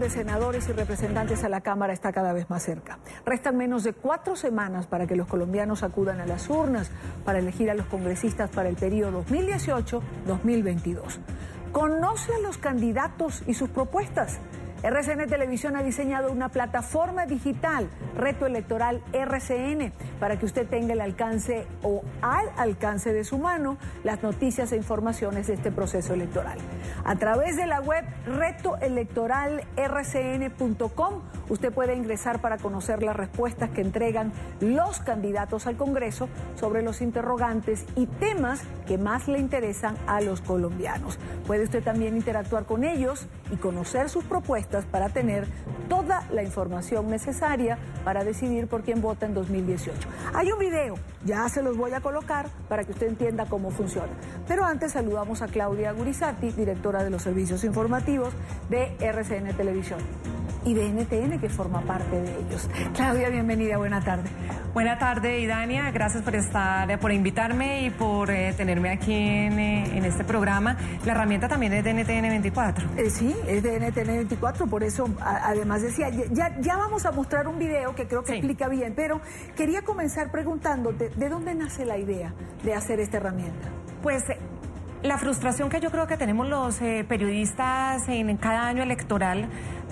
de senadores y representantes a la Cámara está cada vez más cerca. Restan menos de 4 semanas para que los colombianos acudan a las urnas para elegir a los congresistas para el periodo 2018-2022. ¿Conoce a los candidatos y sus propuestas? RCN Televisión ha diseñado una plataforma digital, Reto Electoral RCN, para que usted tenga el alcance o al alcance de su mano las noticias e informaciones de este proceso electoral. A través de la web retoelectoralrcn.com, usted puede ingresar para conocer las respuestas que entregan los candidatos al Congreso sobre los interrogantes y temas que más le interesan a los colombianos. Puede usted también interactuar con ellos y conocer sus propuestas para tener toda la información necesaria para decidir por quién vota en 2018. Hay un video, ya se los voy a colocar para que usted entienda cómo funciona. Pero antes saludamos a Claudia Gurizati, directora de los servicios informativos de RCN Televisión y de NTN, que forma parte de ellos. Claudia, bienvenida, buena tarde. Buena tarde, Idania, gracias por invitarme y por tenerme aquí en este programa. La herramienta también es de NTN 24. Sí, es de NTN 24, por eso además decía, ya vamos a mostrar un video que creo que explica bien, pero quería comenzar preguntándote, ¿de dónde nace la idea de hacer esta herramienta? Pues la frustración que yo creo que tenemos los periodistas en cada año electoral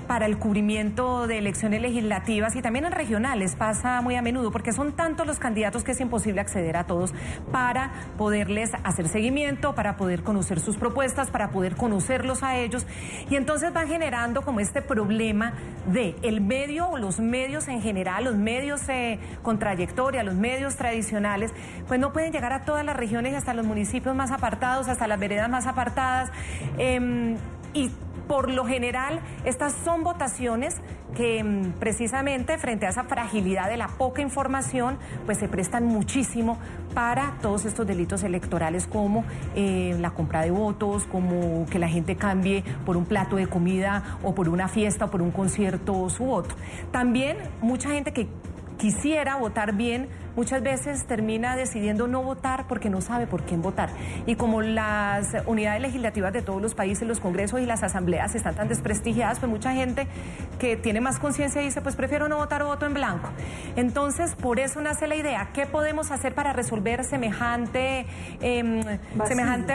para el cubrimiento de elecciones legislativas y también en regionales pasa muy a menudo porque son tantos los candidatos que es imposible acceder a todos para poderles hacer seguimiento, para poder conocer sus propuestas, para poder conocerlos a ellos, y entonces van generando como este problema de el medio o los medios en general, los medios con trayectoria, los medios tradicionales, pues no pueden llegar a todas las regiones y hasta los municipios más apartados, hasta las veredas más apartadas, y por lo general, estas son votaciones que precisamente frente a esa fragilidad de la poca información, pues se prestan muchísimo para todos estos delitos electorales como la compra de votos, como que la gente cambie por un plato de comida o por una fiesta o por un concierto su voto. También mucha gente que quisiera votar bien, muchas veces termina decidiendo no votar porque no sabe por quién votar. Y como las unidades legislativas de todos los países, los congresos y las asambleas están tan desprestigiadas, pues mucha gente que tiene más conciencia dice, pues prefiero no votar o voto en blanco. Entonces, por eso nace la idea, ¿qué podemos hacer para resolver semejante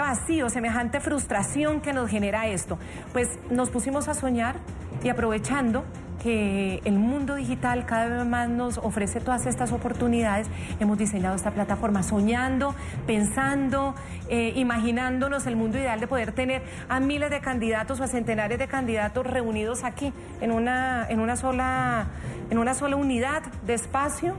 vacío, semejante frustración que nos genera esto? Pues nos pusimos a soñar y aprovechando que el mundo digital cada vez más nos ofrece todas estas oportunidades, hemos diseñado esta plataforma soñando, pensando, imaginándonos el mundo ideal de poder tener a miles de candidatos o a centenares de candidatos reunidos aquí en una sola unidad de espacio,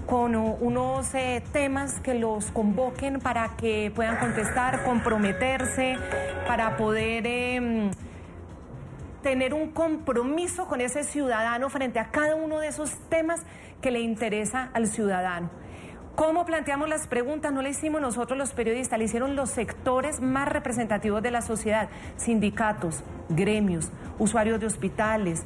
con unos temas que los convoquen para que puedan contestar, comprometerse, para poder tener un compromiso con ese ciudadano frente a cada uno de esos temas que le interesa al ciudadano. ¿Cómo planteamos las preguntas? No le hicimos nosotros los periodistas, le hicieron los sectores más representativos de la sociedad, sindicatos, gremios, usuarios de hospitales,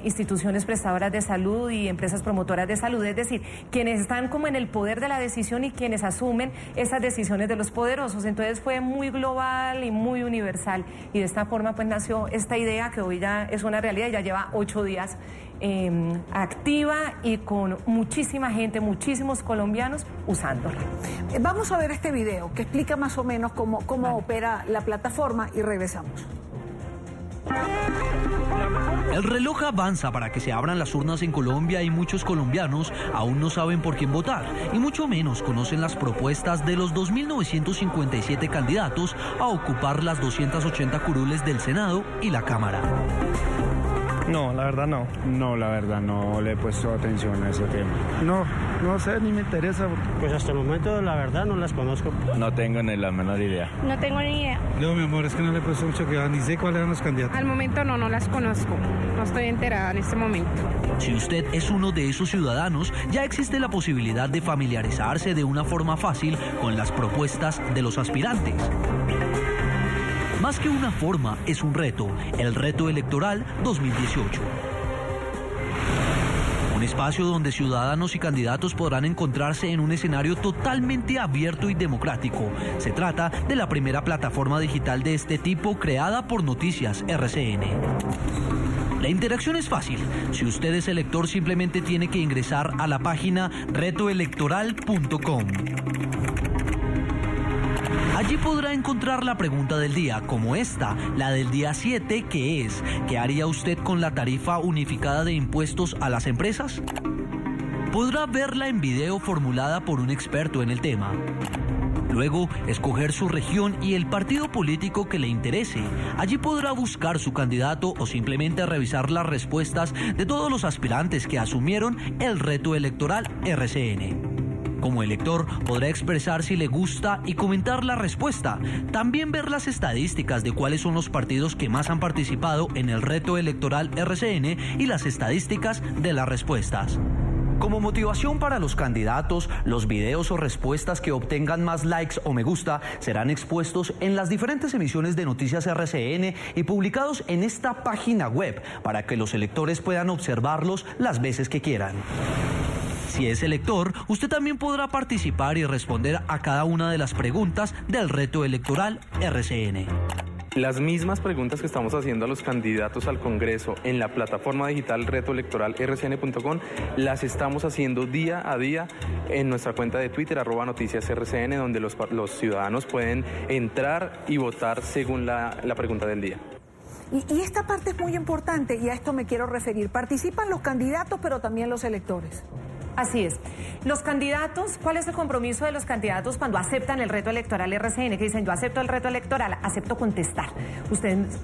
instituciones prestadoras de salud y empresas promotoras de salud, es decir, quienes están como en el poder de la decisión y quienes asumen esas decisiones de los poderosos. Entonces fue muy global y muy universal, y de esta forma pues nació esta idea que hoy ya es una realidad, ya lleva 8 días activa y con muchísima gente, muchísimos colombianos usándola. Vamos a ver este video que explica más o menos cómo opera la plataforma y regresamos. El reloj avanza para que se abran las urnas en Colombia y muchos colombianos aún no saben por quién votar y mucho menos conocen las propuestas de los 2.957 candidatos a ocupar las 280 curules del Senado y la Cámara. No, la verdad no. No, la verdad no le he puesto atención a ese tema. No sé, ni me interesa. Pues hasta el momento la verdad no las conozco. No tengo ni la menor idea. No tengo ni idea. No, mi amor, es que no le he puesto mucho cuidado, ni sé cuáles eran los candidatos. Al momento no las conozco. No estoy enterada en este momento. Si usted es uno de esos ciudadanos, ya existe la posibilidad de familiarizarse de una forma fácil con las propuestas de los aspirantes. Más que una forma, es un reto, el Reto Electoral 2018. un espacio donde ciudadanos y candidatos podrán encontrarse en un escenario totalmente abierto y democrático. Se trata de la primera plataforma digital de este tipo creada por Noticias RCN. La interacción es fácil. Si usted es elector, simplemente tiene que ingresar a la página retoelectoral.com. Allí podrá encontrar la pregunta del día, como esta, la del día 7, que es: ¿qué haría usted con la tarifa unificada de impuestos a las empresas? Podrá verla en video formulada por un experto en el tema. Luego, escoger su región y el partido político que le interese. Allí podrá buscar su candidato o simplemente revisar las respuestas de todos los aspirantes que asumieron el reto electoral RCN. Como elector, podrá expresar si le gusta y comentar la respuesta. También ver las estadísticas de cuáles son los partidos que más han participado en el reto electoral RCN y las estadísticas de las respuestas. Como motivación para los candidatos, los videos o respuestas que obtengan más likes o me gusta serán expuestos en las diferentes emisiones de Noticias RCN y publicados en esta página web para que los electores puedan observarlos las veces que quieran. Si es elector, usted también podrá participar y responder a cada una de las preguntas del reto electoral RCN. Las mismas preguntas que estamos haciendo a los candidatos al Congreso en la plataforma digital retoelectoral.rcn.com las estamos haciendo día a día en nuestra cuenta de Twitter, @noticiasrcn, donde los ciudadanos pueden entrar y votar según la pregunta del día. Y esta parte es muy importante y a esto me quiero referir. Participan los candidatos, pero también los electores. Así es. Los candidatos, ¿cuál es el compromiso de los candidatos cuando aceptan el reto electoral RCN? Que dicen, yo acepto el reto electoral, acepto contestar. Ustedes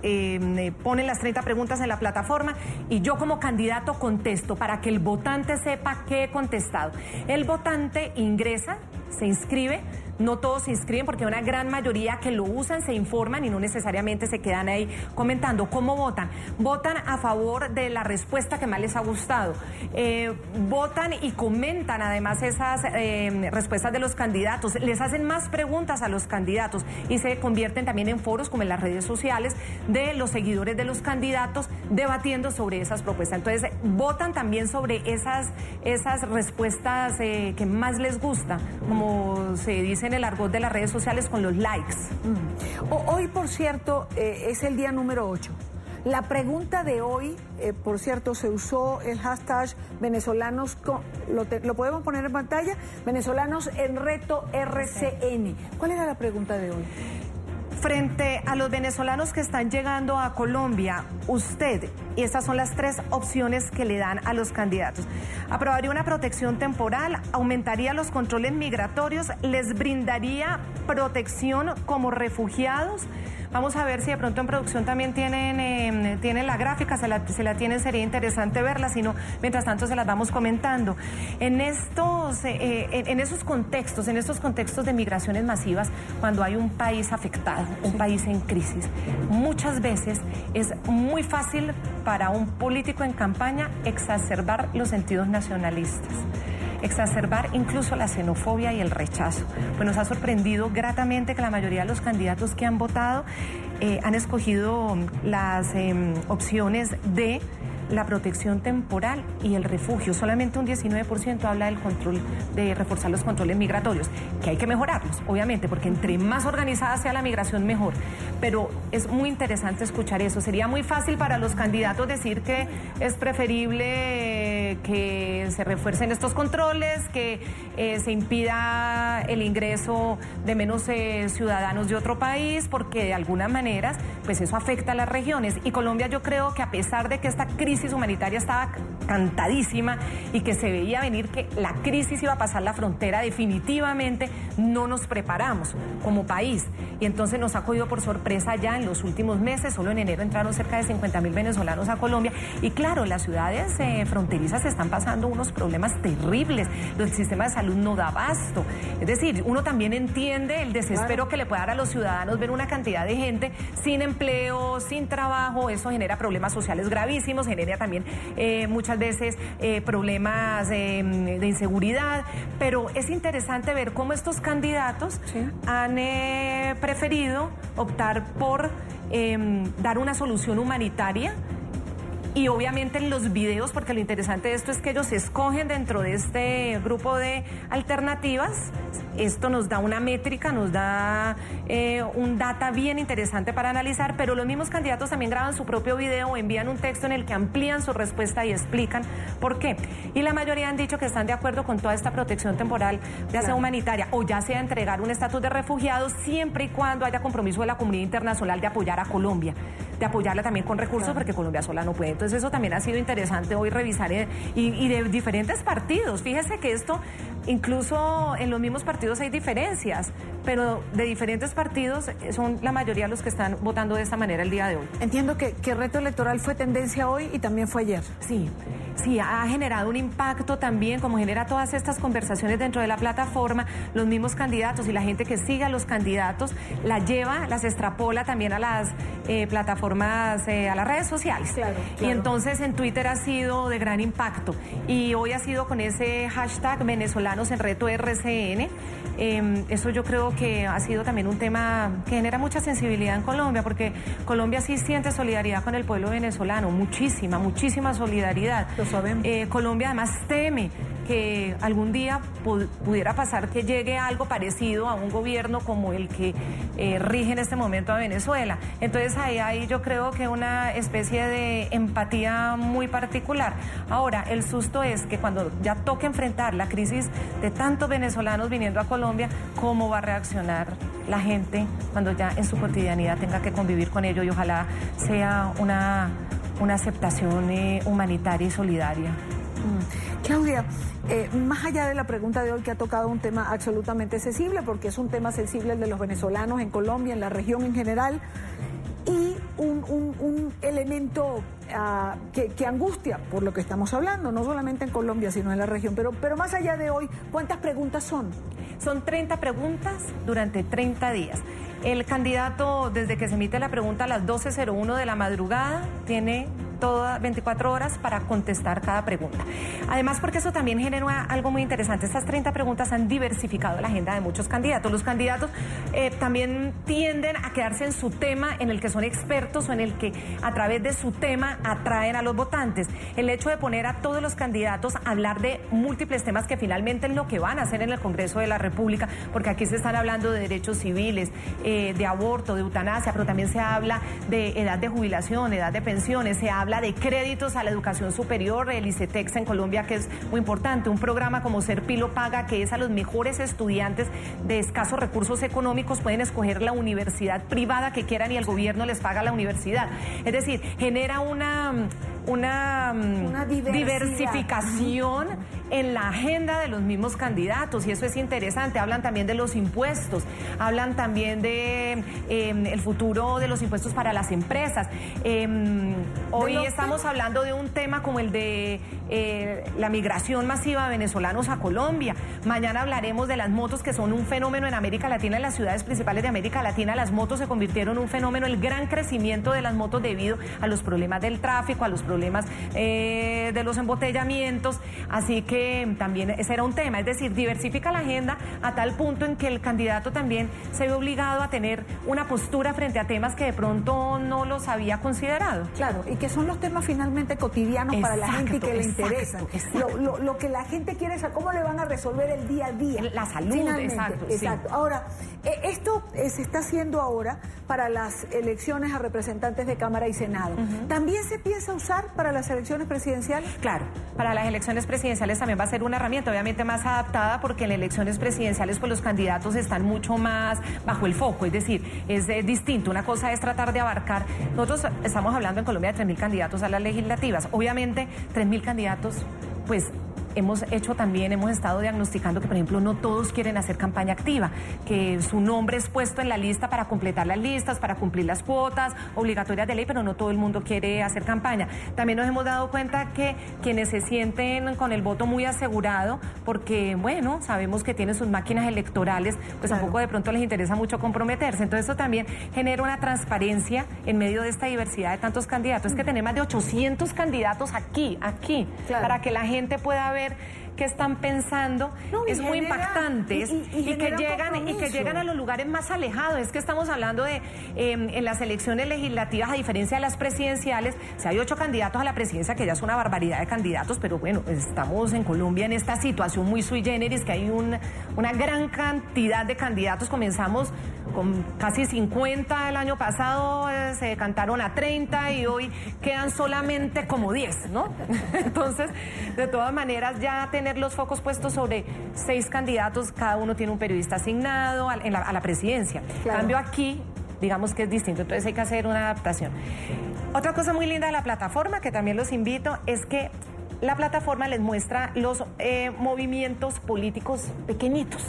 ponen las 30 preguntas en la plataforma y yo como candidato contesto para que el votante sepa qué he contestado. El votante ingresa, se inscribe. No todos se inscriben porque hay una gran mayoría que lo usan, se informan y no necesariamente se quedan ahí comentando. ¿Cómo votan? Votan a favor de la respuesta que más les ha gustado. Votan y comentan además esas respuestas de los candidatos. Les hacen más preguntas a los candidatos y se convierten también en foros como en las redes sociales de los seguidores de los candidatos debatiendo sobre esas propuestas. Entonces votan también sobre esas respuestas que más les gusta, como se dice en el argot de las redes sociales, con los likes. Hoy, por cierto, es el día número 8. La pregunta de hoy, por cierto, se usó el hashtag venezolanos, ¿lo podemos poner en pantalla? Venezolanos en reto RCN. ¿Cuál era la pregunta de hoy? Frente a los venezolanos que están llegando a Colombia, usted, y estas son las 3 opciones que le dan a los candidatos: aprobaría una protección temporal, aumentaría los controles migratorios, les brindaría protección como refugiados. Vamos a ver si de pronto en producción también tienen la gráfica, se la tienen, sería interesante verla, si no, mientras tanto se las vamos comentando. En estos contextos de migraciones masivas, cuando hay un país afectado, un país en crisis, muchas veces es muy fácil para un político en campaña exacerbar los sentidos nacionalistas, exacerbar incluso la xenofobia y el rechazo. Pues nos ha sorprendido gratamente que la mayoría de los candidatos que han votado han escogido las opciones de la protección temporal y el refugio. Solamente un 19% habla del control, de reforzar los controles migratorios, que hay que mejorarlos, obviamente, porque entre más organizada sea la migración, mejor. Pero es muy interesante escuchar eso. Sería muy fácil para los candidatos decir que es preferible que se refuercen estos controles, que se impida el ingreso de menos ciudadanos de otro país, porque de alguna manera, pues eso afecta a las regiones. Y Colombia, yo creo que a pesar de que esta crisis humanitaria estaba cantadísima y que se veía venir que la crisis iba a pasar la frontera, definitivamente no nos preparamos como país. Y entonces nos ha cogido por sorpresa ya en los últimos meses. Solo en enero entraron cerca de 50.000 venezolanos a Colombia. Y claro, las ciudades fronterizas están pasando unos problemas terribles. El sistema de salud no da abasto. Es decir, uno también entiende el desespero que le puede dar a los ciudadanos ver una cantidad de gente sin empleo, sin trabajo. Eso genera problemas sociales gravísimos, genera también muchas veces problemas de inseguridad, pero es interesante ver cómo estos candidatos han preferido optar por dar una solución humanitaria y obviamente en los videos, porque lo interesante de esto es que ellos se escogen dentro de este grupo de alternativas. Esto nos da una métrica, nos da un data bien interesante para analizar, pero los mismos candidatos también graban su propio video o envían un texto en el que amplían su respuesta y explican por qué. Y la mayoría han dicho que están de acuerdo con toda esta protección temporal, ya sea humanitaria o ya sea entregar un estatus de refugiados, siempre y cuando haya compromiso de la comunidad internacional de apoyar a Colombia, de apoyarla también con recursos, porque Colombia sola no puede. Entonces eso también ha sido interesante hoy revisar y de diferentes partidos. Fíjese que esto, incluso en los mismos partidos hay diferencias, pero de diferentes partidos son la mayoría los que están votando de esta manera el día de hoy. Entiendo que Reto Electoral fue tendencia hoy y también fue ayer. Sí, ha generado un impacto también, como genera todas estas conversaciones dentro de la plataforma, los mismos candidatos y la gente que sigue a los candidatos las extrapola también a las plataformas, a las redes sociales. Claro. Y entonces en Twitter ha sido de gran impacto. Y hoy ha sido con ese hashtag venezolanos en reto RCN. Eso yo creo que ha sido también un tema que genera mucha sensibilidad en Colombia, porque Colombia sí siente solidaridad con el pueblo venezolano, muchísima solidaridad. Lo sabemos. Colombia además teme que algún día pudiera pasar que llegue algo parecido a un gobierno como el que rige en este momento a Venezuela. Entonces ahí yo creo que una especie de empatía muy particular. Ahora, el susto es que cuando ya toque enfrentar la crisis de tantos venezolanos viniendo a Colombia, ¿cómo va a reaccionar la gente cuando ya en su cotidianidad tenga que convivir con ello? Y ojalá sea una aceptación humanitaria y solidaria. Claudia, más allá de la pregunta de hoy, que ha tocado un tema absolutamente sensible, porque es un tema sensible el de los venezolanos en Colombia, en la región en general, y un elemento que angustia por lo que estamos hablando, no solamente en Colombia, sino en la región. Pero más allá de hoy, ¿cuántas preguntas son? Son 30 preguntas durante 30 días. El candidato, desde que se emite la pregunta a las 12:01 de la madrugada, tiene todas 24 horas para contestar cada pregunta. Además, porque eso también genera algo muy interesante. Estas 30 preguntas han diversificado la agenda de muchos candidatos. Los candidatos también tienden a quedarse en su tema, en el que son expertos o en el que a través de su tema atraen a los votantes. El hecho de poner a todos los candidatos a hablar de múltiples temas que finalmente es lo que van a hacer en el Congreso de la República, porque aquí se están hablando de derechos civiles, de aborto, de eutanasia, pero también se habla de edad de jubilación, edad de pensiones, se habla de créditos a la educación superior, el ICETEX en Colombia, que es muy importante, un programa como Serpi lo paga, que es a los mejores estudiantes de escasos recursos económicos, pueden escoger la universidad privada que quieran y el gobierno les paga la universidad. Es decir, genera una diversificación en la agenda de los mismos candidatos, y eso es interesante. Hablan también de los impuestos, hablan también de el futuro de los impuestos para las empresas. Hoy estamos hablando de un tema como el de la migración masiva de venezolanos a Colombia. Mañana hablaremos de las motos, que son un fenómeno en América Latina, en las ciudades principales de América Latina. Las motos se convirtieron en un fenómeno, el gran crecimiento de las motos debido a los problemas del tráfico, a los problemas de los embotellamientos. Así que también ese era un tema, es decir, diversifica la agenda a tal punto en que el candidato también se ve obligado a tener una postura frente a temas que de pronto no los había considerado. Claro, y que son los temas finalmente cotidianos para la gente y que le interesan. Lo que la gente quiere es cómo le van a resolver el día a día. La salud, exacto. Sí. Ahora, esto se está haciendo ahora para las elecciones a representantes de Cámara y Senado. ¿También se piensa usar para las elecciones presidenciales? Claro, para las elecciones presidenciales también va a ser una herramienta, obviamente más adaptada, porque en elecciones presidenciales pues los candidatos están mucho más bajo el foco, es decir, es distinto. Una cosa es tratar de abarcar, nosotros estamos hablando en Colombia de 3.000 candidatos a las legislativas, obviamente 3.000 candidatos, pues hemos estado diagnosticando que, por ejemplo, no todos quieren hacer campaña activa, que su nombre es puesto en la lista para completar las listas, para cumplir las cuotas obligatorias de ley, pero no todo el mundo quiere hacer campaña. También nos hemos dado cuenta que quienes se sienten con el voto muy asegurado, porque, bueno, sabemos que tienen sus máquinas electorales, pues tampoco de pronto les interesa mucho comprometerse. Entonces eso también genera una transparencia en medio de esta diversidad de tantos candidatos. Es que tenemos más de 800 candidatos aquí, claro, para que la gente pueda ver qué están pensando, es muy impactante. Y que llegan a los lugares más alejados. Es que estamos hablando de, en las elecciones legislativas, a diferencia de las presidenciales, si hay 8 candidatos a la presidencia, que ya es una barbaridad de candidatos, pero bueno, estamos en Colombia en esta situación muy sui generis, que hay una gran cantidad de candidatos. Comenzamos con casi 50 el año pasado, se decantaron a 30 y hoy quedan solamente como 10, ¿no? Entonces, de todas maneras, ya tener los focos puestos sobre 6 candidatos, cada uno tiene un periodista asignado a la presidencia. Claro. Cambio aquí, digamos que es distinto, entonces hay que hacer una adaptación. Otra cosa muy linda de la plataforma, que también los invito, es que la plataforma les muestra los movimientos políticos pequeñitos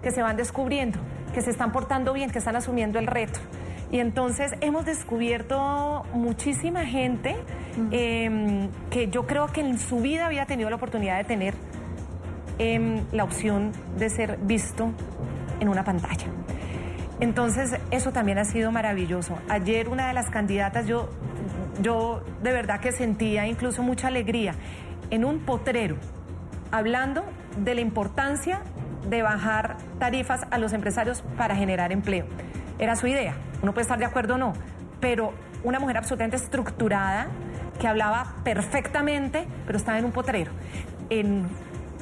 que se van descubriendo, que se están portando bien, que están asumiendo el reto. Y entonces hemos descubierto muchísima gente que yo creo que en su vida había tenido la oportunidad de tener la opción de ser visto en una pantalla. Entonces eso también ha sido maravilloso. Ayer una de las candidatas, yo de verdad que sentía incluso mucha alegría en un potrero, hablando de la importancia de bajar tarifas a los empresarios para generar empleo. Era su idea, uno puede estar de acuerdo o no, pero una mujer absolutamente estructurada que hablaba perfectamente, pero estaba en un potrero, en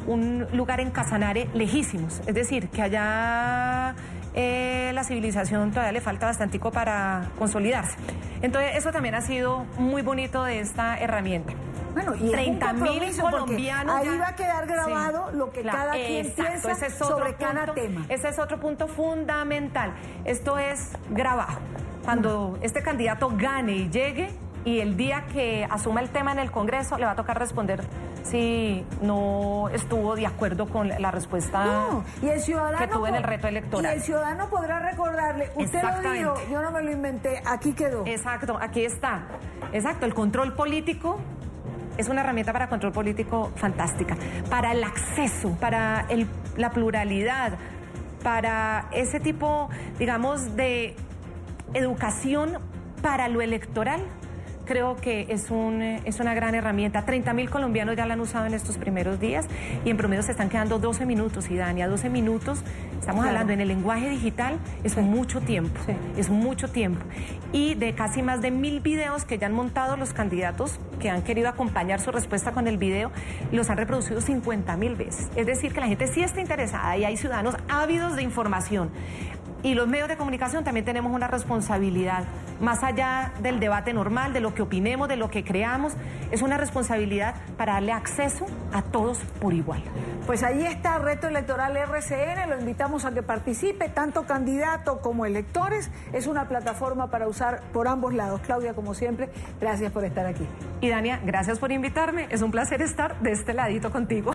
un lugar en Casanare lejísimos, es decir, que allá la civilización todavía le falta bastantico para consolidarse. Entonces eso también ha sido muy bonito de esta herramienta. Bueno, y 30.000 colombianos. Ahí va a quedar grabado lo que cada quien piensa sobre cada tema. Ese es otro punto fundamental. Esto es grabado. Cuando este candidato gane y llegue, y el día que asuma el tema en el Congreso, le va a tocar responder si no estuvo de acuerdo con la respuesta y el ciudadano que tuvo en el reto electoral. Y el ciudadano podrá recordarle, usted lo dijo, yo no me lo inventé, aquí quedó. Exacto, aquí está. Exacto, el control político es una herramienta para control político fantástica, para el acceso, para la pluralidad, para ese tipo, digamos, de educación para lo electoral. Creo que es una gran herramienta. 30.000 colombianos ya la han usado en estos primeros días y en promedio se están quedando 12 minutos, Idania, 12 minutos. Estamos hablando en el lenguaje digital, es mucho tiempo, es mucho tiempo. Y de casi más de 1.000 videos que ya han montado los candidatos que han querido acompañar su respuesta con el video, los han reproducido 50.000 veces. Es decir, que la gente sí está interesada y hay ciudadanos ávidos de información. Y los medios de comunicación también tenemos una responsabilidad, más allá del debate normal, de lo que opinemos, de lo que creamos, es una responsabilidad para darle acceso a todos por igual. Pues ahí está Reto Electoral RCN, lo invitamos a que participe, tanto candidato como electores, es una plataforma para usar por ambos lados. Claudia, como siempre, gracias por estar aquí. Y Dania, gracias por invitarme, es un placer estar de este ladito contigo.